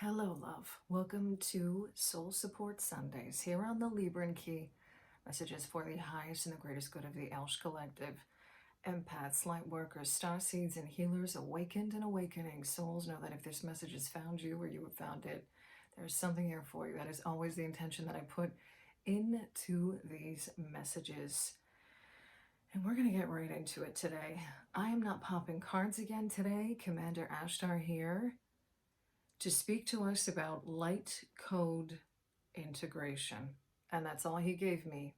Hello, love. Welcome to Soul Support Sundays here on the Libran Key. Messages for the highest and the greatest good of the Elsh Collective. Empaths, lightworkers, starseeds, and healers, awakened and awakening souls, know that if this message has found you or you have found it, there's something here for you. That is always the intention that I put into these messages. And we're going to get right into it today. I am not popping cards again today. Commander Ashtar here to speak to us about light code integration. And that's all he gave me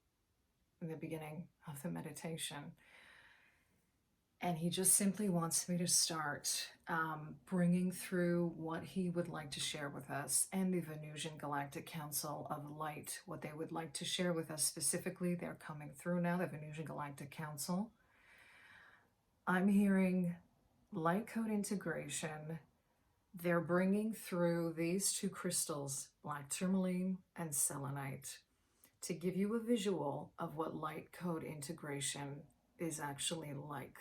in the beginning of the meditation. And he just simply wants me to start bringing through what he would like to share with us and the Venusian Galactic Council of Light, what they would like to share with us specifically. They're coming through now, the Venusian Galactic Council. I'm hearing light code integration. They're bringing through these two crystals, black tourmaline and selenite, to give you a visual of what light code integration is actually like.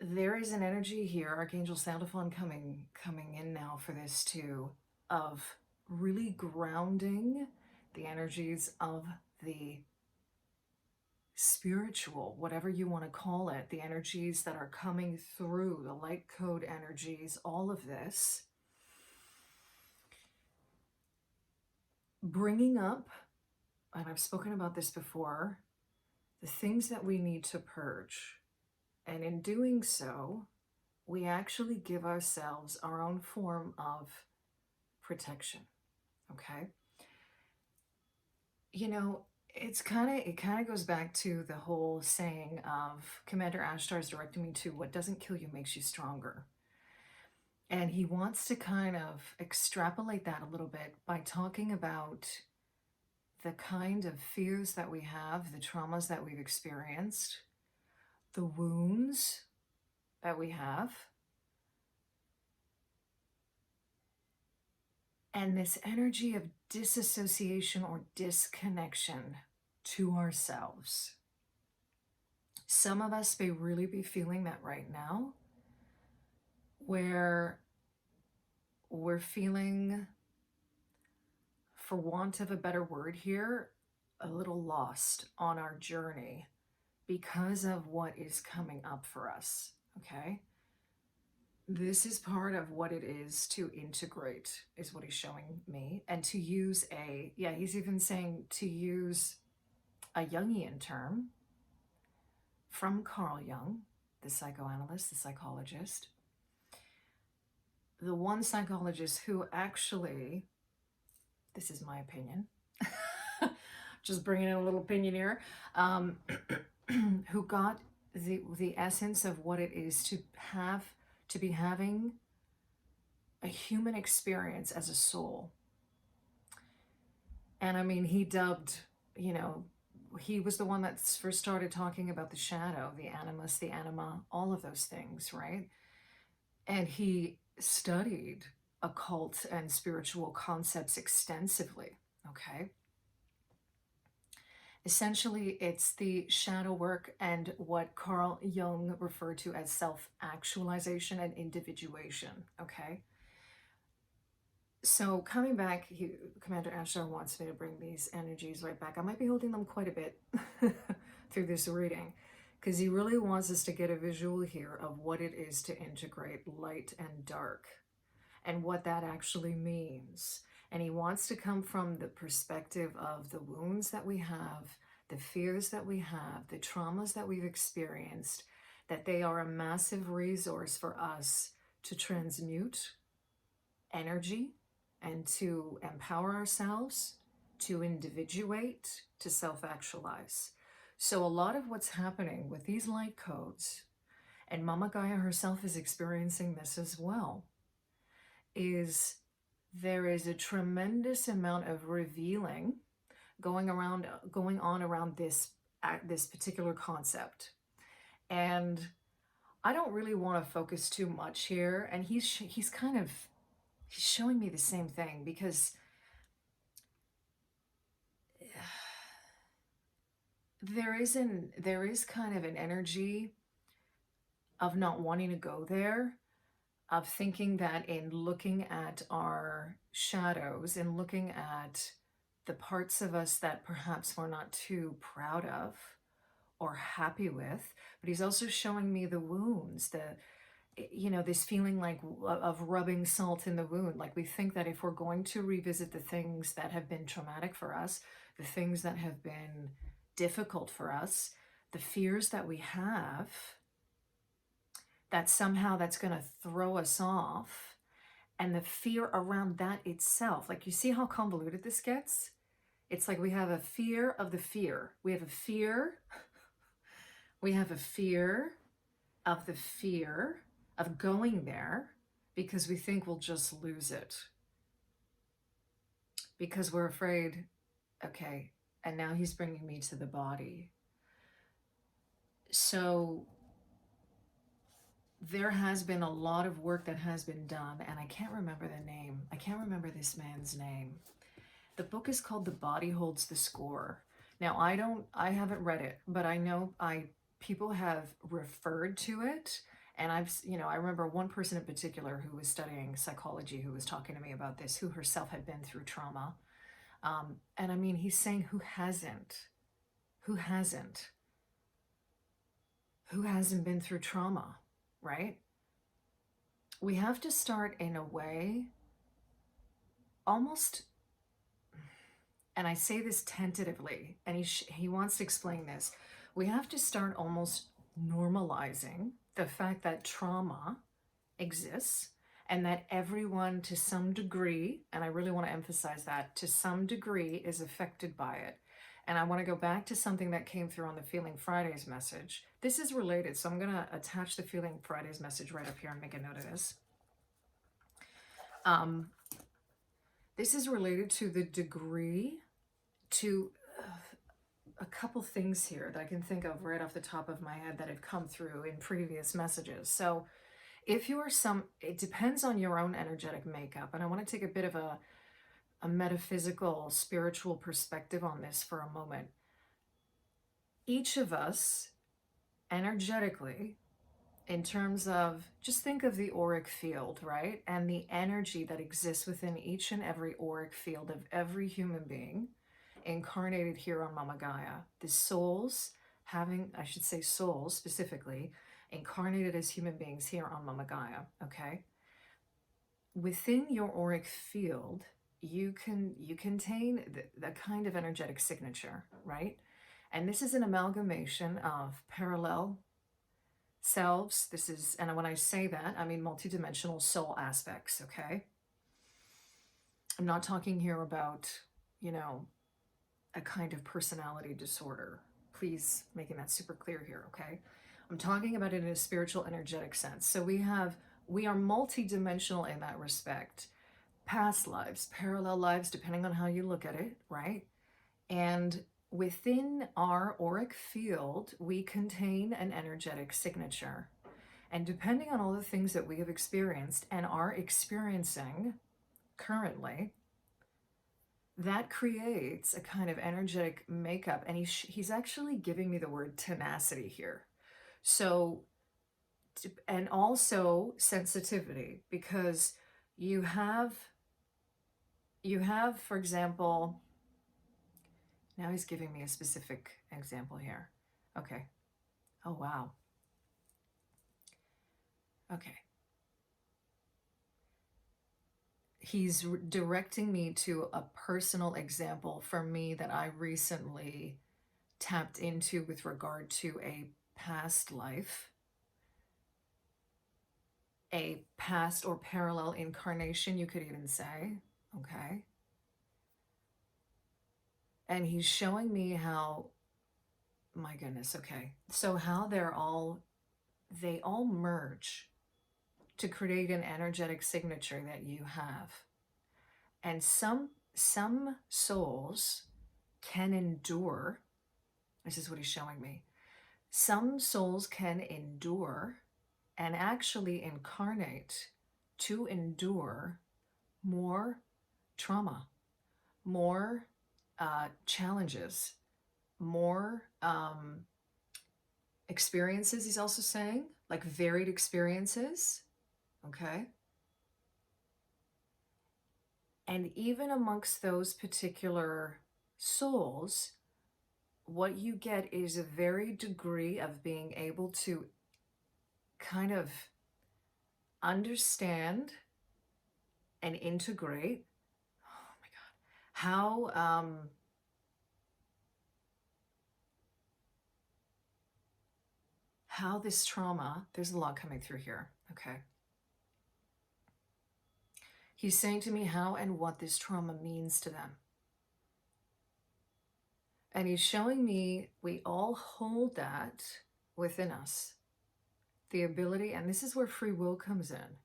There is an energy here, Archangel Soundophone coming in now for this too, of really grounding the energies of the spiritual, whatever you want to call it, the energies that are coming through, the light code energies, all of this, bringing up, and I've spoken about this before, the things that we need to purge. And in doing so, we actually give ourselves our own form of protection. Okay? You know, it kind of goes back to the whole saying of Commander Ashtar is directing me to what doesn't kill you makes you stronger. And he wants to kind of extrapolate that a little bit by talking about the kind of fears that we have, the traumas that we've experienced, the wounds that we have, and this energy of disassociation or disconnection to ourselves. Some of us may really be feeling that right now, where we're feeling, for want of a better word here, a little lost on our journey because of what is coming up for us, okay? This is part of what it is to integrate, is what he's showing me, and to use he's even saying to use a Jungian term from Carl Jung, the psychoanalyst, the psychologist, the one psychologist who actually, this is my opinion, just bringing in a little opinion here, who got the essence of what it is to be having a human experience as a soul. And I mean, he dubbed, he was the one that first started talking about the shadow, the animus, the anima, all of those things, right? And he studied occult and spiritual concepts extensively, okay? Essentially, it's the shadow work and what Carl Jung referred to as self-actualization and individuation, okay? So coming back, Commander Ashtar wants me to bring these energies right back. I might be holding them quite a bit through this reading, because he really wants us to get a visual here of what it is to integrate light and dark and what that actually means. And he wants to come from the perspective of the wounds that we have, the fears that we have, the traumas that we've experienced, that they are a massive resource for us to transmute energy and to empower ourselves, to individuate, to self-actualize. So a lot of what's happening with these light codes, and Mama Gaia herself is experiencing this as well, is there is a tremendous amount of revealing going on around this particular concept. And I don't really want to focus too much here, and he's showing me the same thing, because there is kind of an energy of not wanting to go there, of thinking that in looking at our shadows and looking at the parts of us that perhaps we're not too proud of or happy with, but he's also showing me the wounds, this feeling like of rubbing salt in the wound. Like we think that if we're going to revisit the things that have been traumatic for us, the things that have been difficult for us, the fears that we have, that somehow that's going to throw us off, and the fear around that itself. Like, you see how convoluted this gets? It's like we have a fear of the fear. We have a fear. We have a fear of the fear of going there because we think we'll just lose it. Because we're afraid, okay, and now he's bringing me to the body. So there has been a lot of work that has been done, and I can't remember the name. I can't remember this man's name. The book is called The Body Holds the Score. Now, I haven't read it, but I know people have referred to it. And I remember one person in particular who was studying psychology who was talking to me about this, who herself had been through trauma. And I mean, he's saying, who hasn't? Who hasn't? Who hasn't been through trauma, right? We have to start in a way, almost, and I say this tentatively, and he wants to explain this. We have to start almost normalizing the fact that trauma exists and that everyone to some degree, and I really want to emphasize that, to some degree is affected by it. And I want to go back to something that came through on the Feeling Fridays message. This is related, so I'm going to attach the Feeling Fridays message right up here and make a note of this. This is related to the degree, to a couple things here that I can think of right off the top of my head that have come through in previous messages. So if you are it depends on your own energetic makeup. And I want to take a bit of a metaphysical, spiritual perspective on this for a moment. Each of us, energetically, in terms of, just think of the auric field, right? And the energy that exists within each and every auric field of every human being incarnated here on Mama Gaia. The souls souls specifically, incarnated as human beings here on Mama Gaia, okay? Within your auric field, you contain the kind of energetic signature, right? And this is an amalgamation of parallel selves. And when I say that, I mean multidimensional soul aspects, okay? I'm not talking here about, a kind of personality disorder. Please, making that super clear here, okay? I'm talking about it in a spiritual, energetic sense. So we are multidimensional in that respect. Past lives, parallel lives, depending on how you look at it, right? And within our auric field, we contain an energetic signature. And depending on all the things that we have experienced and are experiencing currently, that creates a kind of energetic makeup. And he's actually giving me the word tenacity here. So, and also sensitivity, because you have, for example, now he's giving me a specific example here. Okay. Oh, wow. Okay. He's directing me to a personal example for me that I recently tapped into with regard to a past life, a past or parallel incarnation, you could even say, okay? And he's showing me how, my goodness, okay. So how they all merge to create an energetic signature that you have. And some souls can endure, this is what he's showing me. Some souls can endure and actually incarnate to endure more trauma, more challenges, more experiences, he's also saying, like varied experiences, okay? And even amongst those particular souls, what you get is a very degree of being able to kind of understand and integrate, oh my God, how this trauma, there's a lot coming through here, okay? He's saying to me how and what this trauma means to them. And he's showing me we all hold that within us. The ability, and this is where free will comes in.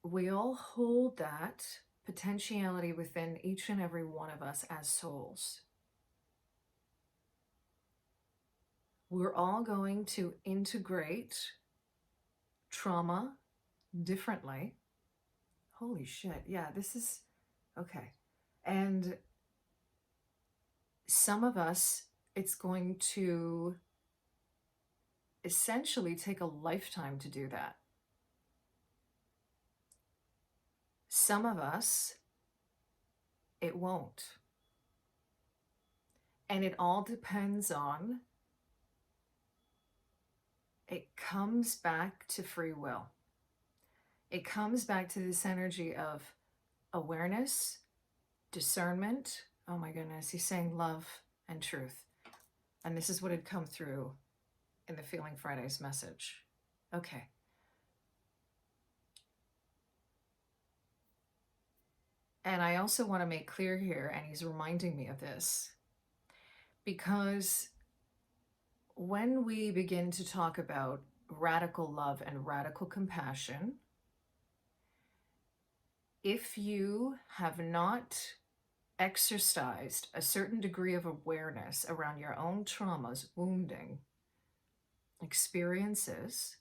We all hold that potentiality within each and every one of us as souls. We're all going to integrate trauma differently. Holy shit. Yeah, this is okay. And some of us, it's going to essentially take a lifetime to do that. Some of us, it won't. And it all depends on, it comes back to free will. It comes back to this energy of awareness, discernment. Oh my goodness, he's saying love and truth. And this is what had come through in the Feeling Fridays message. Okay. And I also want to make clear here, and he's reminding me of this, because when we begin to talk about radical love and radical compassion, if you have not exercised a certain degree of awareness around your own traumas, wounding, experiences,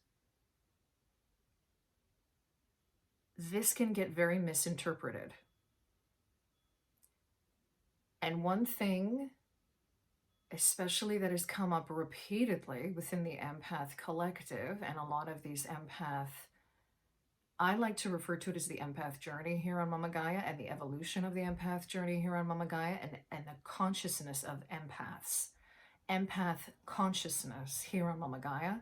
this can get very misinterpreted. And one thing, especially that has come up repeatedly within the empath collective, and a lot of these empath, I like to refer to it as the empath journey here on Mama Gaia, and the evolution of the empath journey here on Mama Gaia, and the consciousness of empaths. Empath consciousness here on Mama Gaia.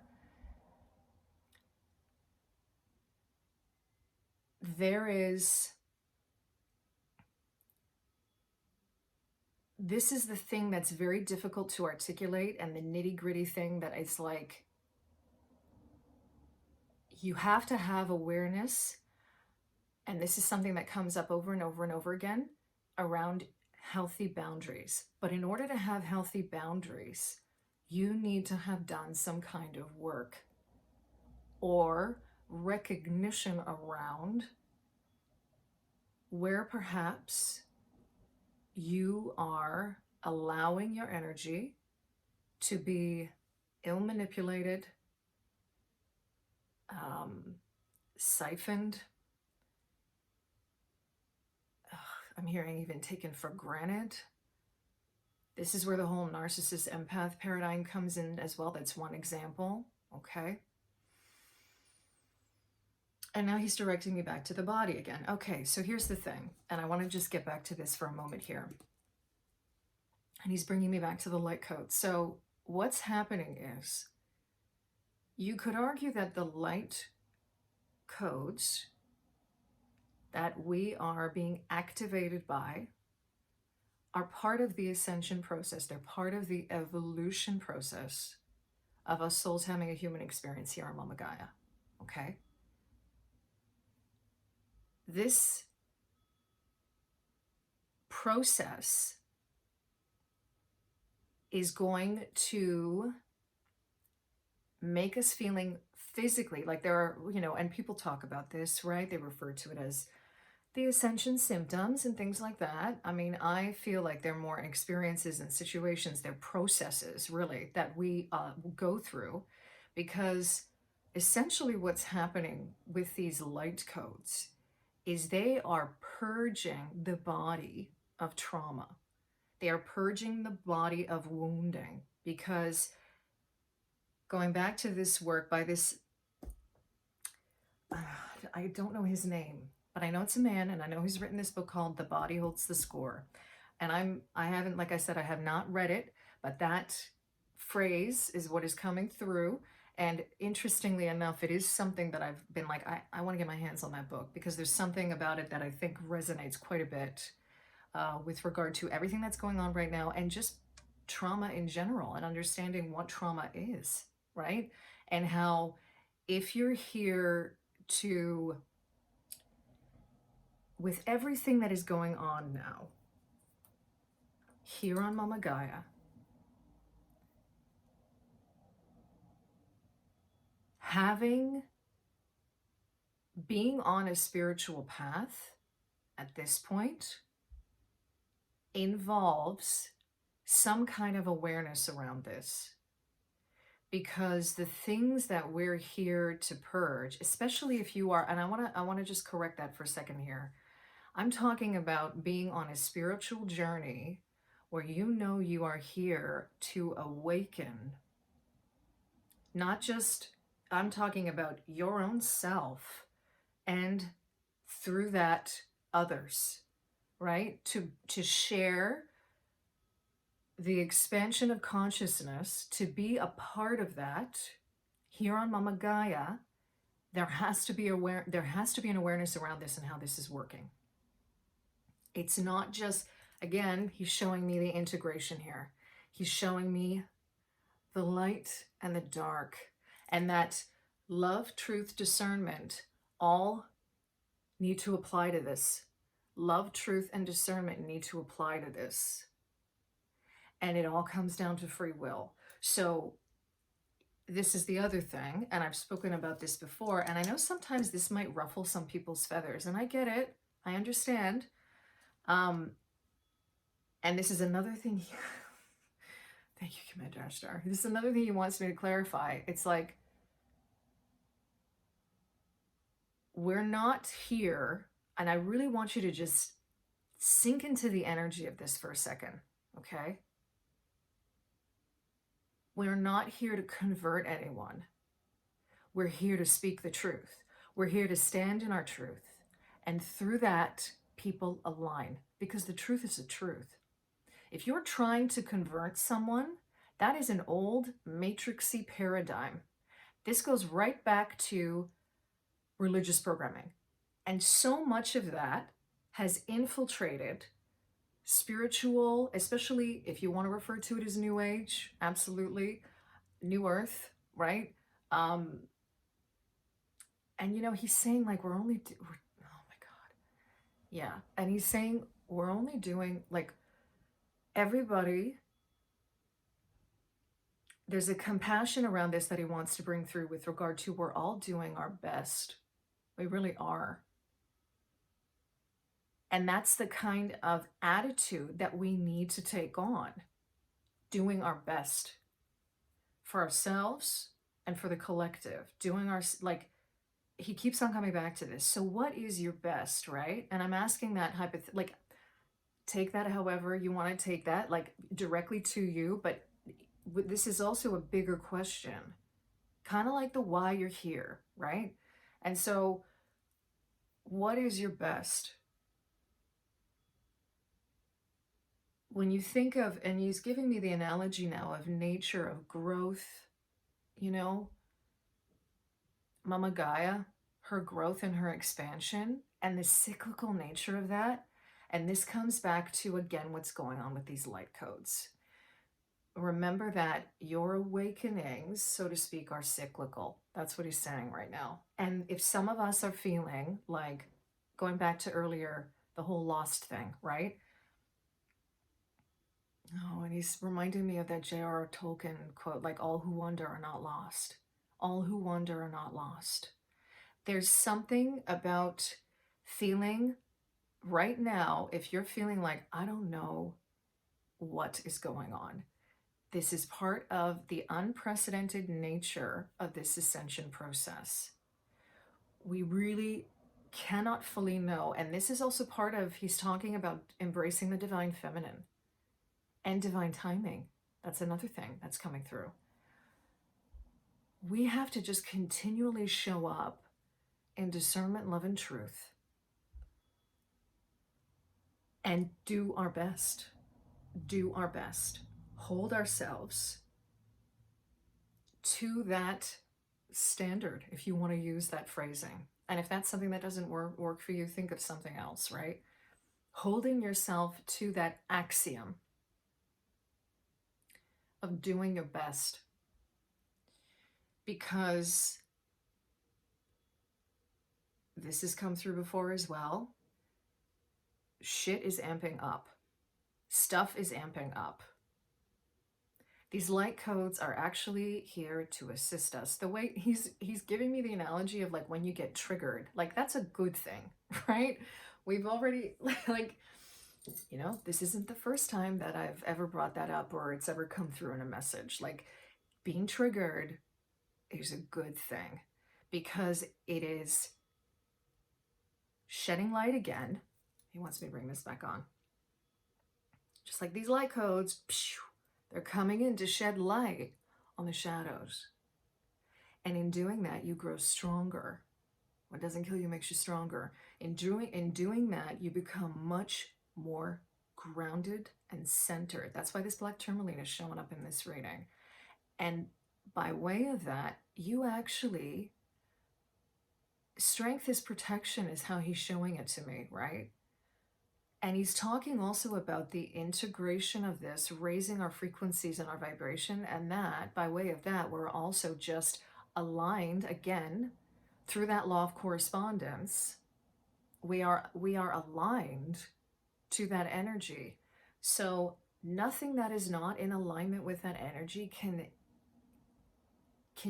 This is the thing that's very difficult to articulate, and the nitty-gritty thing that is like, you have to have awareness, and this is something that comes up over and over and over again, around healthy boundaries. But in order to have healthy boundaries, you need to have done some kind of work or recognition around where perhaps you are allowing your energy to be ill-manipulated, siphoned. I'm hearing even taken for granted. This is where the whole narcissist empath paradigm comes in as well. That's one example, okay? And now he's directing me back to the body again. Okay, so here's the thing, and I want to just get back to this for a moment here. And he's bringing me back to the light code. So what's happening is, you could argue that the light codes that we are being activated by are part of the ascension process. They're part of the evolution process of us souls having a human experience here on Mama Gaia, okay? This process is going to make us feeling physically like there are, and people talk about this, right? They refer to it as the ascension symptoms and things like that. I mean, I feel like they're more experiences and situations, they're processes really that we go through, because essentially what's happening with these light codes is they are purging the body of trauma. They are purging the body of wounding, because going back to this work by this, I don't know his name, but I know it's a man, and I know he's written this book called The Body Holds the Score. And I haven't, like I said, I have not read it, but that phrase is what is coming through. And interestingly enough, it is something that I've been like, I want to get my hands on that book, because there's something about it that I think resonates quite a bit with regard to everything that's going on right now, and just trauma in general, and understanding what trauma is, right? And how, if you're here to, with everything that is going on now here on Mama Gaia, being on a spiritual path at this point involves some kind of awareness around this, because the things that we're here to purge, especially if you are, and I want to just correct that for a second here. I'm talking about being on a spiritual journey where you know you are here to awaken. Not just, I'm talking about your own self, and through that others, right? To share the expansion of consciousness, to be a part of that here on Mama Gaia. There has to be an awareness around this and how this is working. It's not just, again, he's showing me the integration here. He's showing me the light and the dark, and that love, truth, discernment all need to apply to this. Love, truth, and discernment need to apply to this. And it all comes down to free will. So this is the other thing, and I've spoken about this before, and I know sometimes this might ruffle some people's feathers, and I get it. I understand. And this is another thing. Thank you, Commander Star. This is another thing he wants me to clarify. It's like, we're not here, and I really want you to just sink into the energy of this for a second, okay? We're not here to convert anyone. We're here to speak the truth. We're here to stand in our truth. And through that, people align, because the truth is the truth. If you're trying to convert someone, that is an old matrixy paradigm. This goes right back to religious programming. And so much of that has infiltrated spiritual, especially if you want to refer to it as New Age, absolutely, New Earth, right? And you know, he's saying like, oh my God. Yeah. And he's saying we're only doing, like, everybody, there's a compassion around this that he wants to bring through with regard to, we're all doing our best. We really are. And that's the kind of attitude that we need to take on, doing our best for ourselves and for the collective, doing our, like, he keeps on coming back to this. So what is your best, right? And I'm asking that like, take that however you want to take that, like directly to you, but this is also a bigger question, kind of like the why you're here, right? And so what is your best? When you think of, and he's giving me the analogy now of nature, of growth, you know, Mama Gaia, her growth and her expansion, and the cyclical nature of that. And this comes back to, again, what's going on with these light codes. Remember that your awakenings, so to speak, are cyclical. That's what he's saying right now. And if some of us are feeling like, going back to earlier, the whole lost thing, right? Oh, and he's reminding me of that J.R.R. Tolkien quote, like, all who wander are not lost. All who wander are not lost. There's something about feeling right now, if you're feeling like, I don't know what is going on, this is part of the unprecedented nature of this ascension process. We really cannot fully know. And this is also part of, he's talking about embracing the divine feminine and divine timing. That's another thing that's coming through. we have to just continually show up in discernment, love, and truth and do our best. Do our best. Hold ourselves to that standard, if you want to use that phrasing. And if that's something that doesn't work for you, think of something else, right? Holding yourself to that axiom of doing your best. Because this has come through before as well. Shit is amping up. Stuff is amping up. These light codes are actually here to assist us. The way he's giving me the analogy of like when you get triggered, like that's a good thing, right? We've already like, you know, this isn't the first time that I've ever brought that up or it's ever come through in a message. Like being triggered is a good thing because it is shedding light again. He wants me to bring this back on. Just like these light codes, they're coming in to shed light on the shadows. And in doing that, you grow stronger. What doesn't kill you makes you stronger. In doing that, you become much more grounded and centered. That's why this black tourmaline is showing up in this reading. And by way of that, you actually, strength is protection is how he's showing it to me, right? And he's talking also about the integration of this, raising our frequencies and our vibration, and that by way of that, we're also just aligned again through that law of correspondence. We are aligned to that energy. So nothing that is not in alignment with that energy can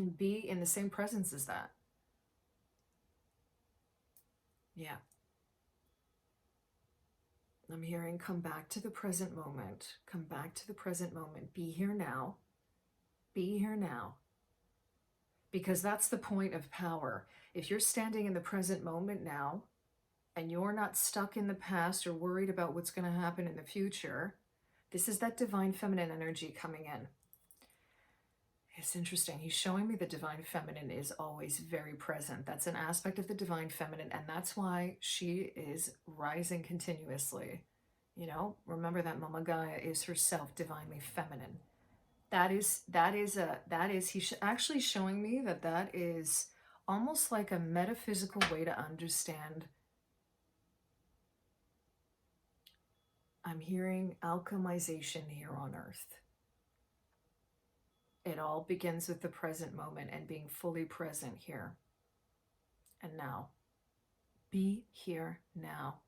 be in the same presence as that. Yeah. I'm hearing come back to the present moment. Come back to the present moment. Be here now. Be here now. Because that's the point of power. If you're standing in the present moment now, and you're not stuck in the past or worried about what's going to happen in the future, this is that divine feminine energy coming in. It's interesting. He's showing me the divine feminine is always very present. That's an aspect of the divine feminine, and that's why she is rising continuously. You know, remember that Mama Gaia is herself divinely feminine. He's actually showing me that is almost like a metaphysical way to understand. I'm hearing alchemization here on Earth. It all begins with the present moment and being fully present here and now. Be here now.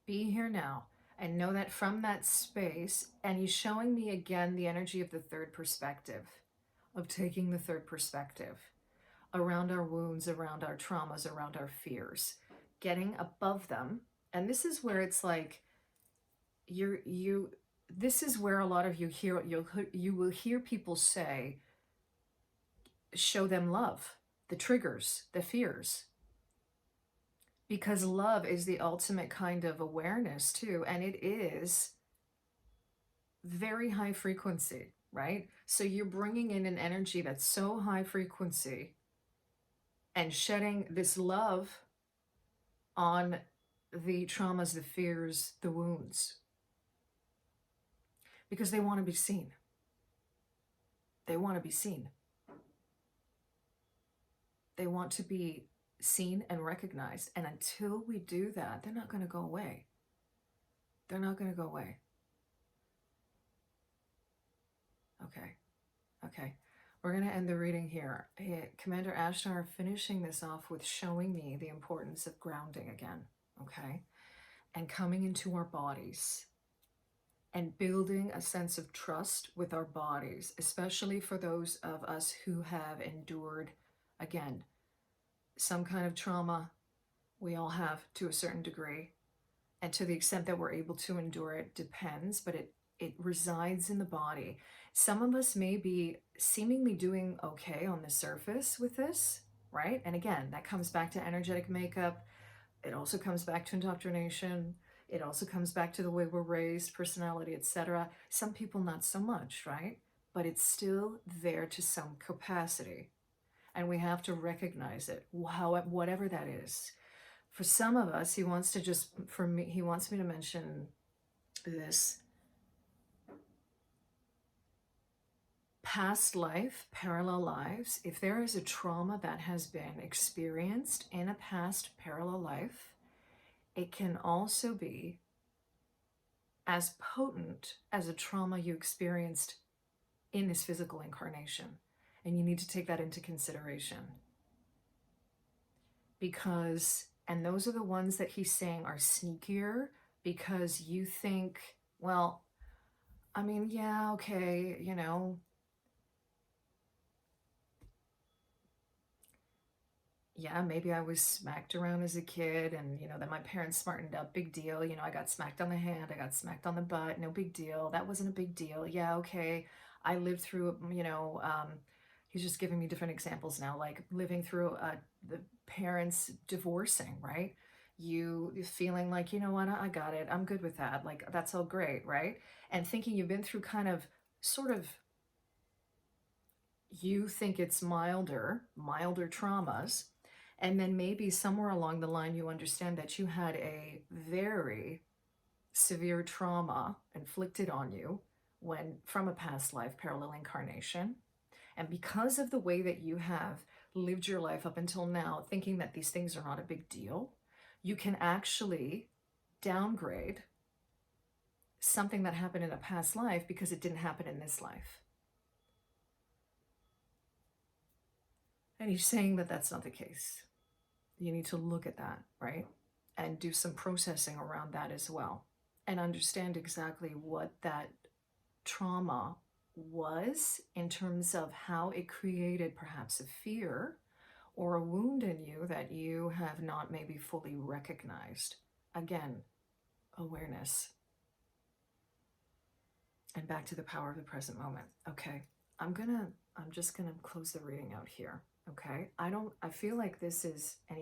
Be here now. And know that from that space, and he's showing me again the energy of the third perspective, of taking the third perspective around our wounds, around our traumas, around our fears, getting above them. And this is where it's like, this is where a lot of you will hear people say, show them love, the triggers, the fears. Because love is the ultimate kind of awareness too, and it is very high frequency, right? So you're bringing in an energy that's so high frequency and shedding this love on the traumas, the fears, the wounds. Because they want to be seen. They want to be seen. They want to be seen and recognized. And until we do that, they're not going to go away. They're not going to go away. Okay. We're going to end the reading here. Commander Ashtar finishing this off with showing me the importance of grounding again. Okay. And coming into our bodies. And building a sense of trust with our bodies, especially for those of us who have endured, again, some kind of trauma. We all have to a certain degree. And to the extent that we're able to endure it depends, but it resides in the body. Some of us may be seemingly doing okay on the surface with this, right? And again, that comes back to energetic makeup. It also comes back to indoctrination. It also comes back to the way we're raised, personality, etc. Some people not so much, right? But it's still there to some capacity. And we have to recognize it, whatever that is. For some of us, he wants me to mention this past life, parallel lives. If there is a trauma that has been experienced in a past parallel life, it can also be as potent as a trauma you experienced in this physical incarnation. And you need to take that into consideration. Because, and those are the ones that he's saying are sneakier, because you think, well, I mean, yeah, okay, you know, yeah, maybe I was smacked around as a kid, and, you know, that my parents smartened up, big deal. You know, I got smacked on the hand, I got smacked on the butt, no big deal. That wasn't a big deal. Yeah, okay. I lived through, you know, he's just giving me different examples now, like living through the parents divorcing, right? You feeling like, you know what, I got it. I'm good with that. Like, that's all great, right? And thinking you've been through kind of, sort of, you think it's milder traumas. And then maybe somewhere along the line, you understand that you had a very severe trauma inflicted on you from a past life, parallel incarnation. And because of the way that you have lived your life up until now, thinking that these things are not a big deal, you can actually downgrade something that happened in a past life because it didn't happen in this life. And he's saying that that's not the case. You need to look at that, right? And do some processing around that as well. And understand exactly what that trauma was in terms of how it created perhaps a fear or a wound in you that you have not maybe fully recognized. Again, awareness. And back to the power of the present moment. Okay, I'm just gonna close the reading out here. Okay, I feel like this is, and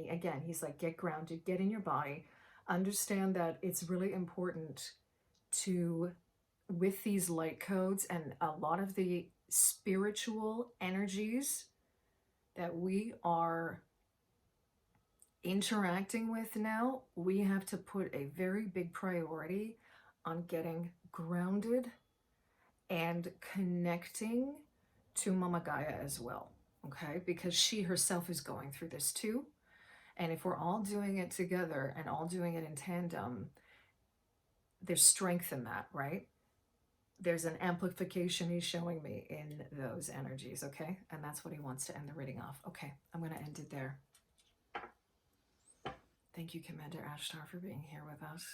he's like, get grounded, get in your body, understand that it's really important to, with these light codes and a lot of the spiritual energies that we are interacting with now, we have to put a very big priority on getting grounded and connecting to Mama Gaia as well. Okay, because she herself is going through this too. And if we're all doing it together and all doing it in tandem, there's strength in that, right? There's an amplification he's showing me in those energies, okay? And that's what he wants to end the reading off. Okay, I'm going to end it there. Thank you, Commander Ashtar, for being here with us.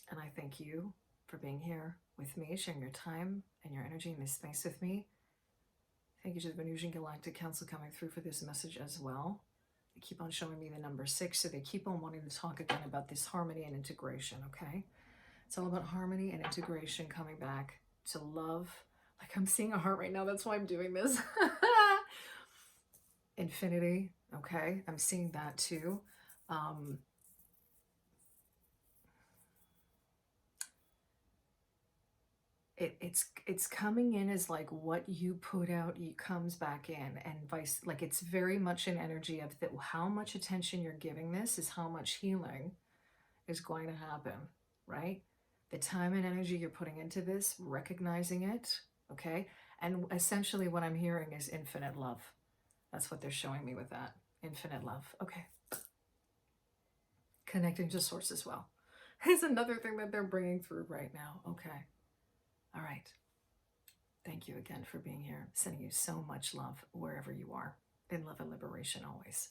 And I thank you for being here with me, sharing your time and your energy in this space with me. Thank you to the Venusian Galactic Council coming through for this message as well. They keep on showing me the number 6, so they keep on wanting to talk again about this harmony and integration, okay? It's all about harmony and integration, coming back to love. Like, I'm seeing a heart right now, that's why I'm doing this. Infinity, okay? I'm seeing that too. It's coming in as like what you put out, it comes back in, and vice, like it's very much an energy of that. How much attention you're giving this is how much healing is going to happen, right? The time and energy you're putting into this, recognizing it, okay? And essentially what I'm hearing is infinite love. That's what they're showing me with that. Infinite love. Okay. Connecting to source as well. Is another thing that they're bringing through right now. Okay. All right. Thank you again for being here. Sending you so much love wherever you are. In love and liberation always.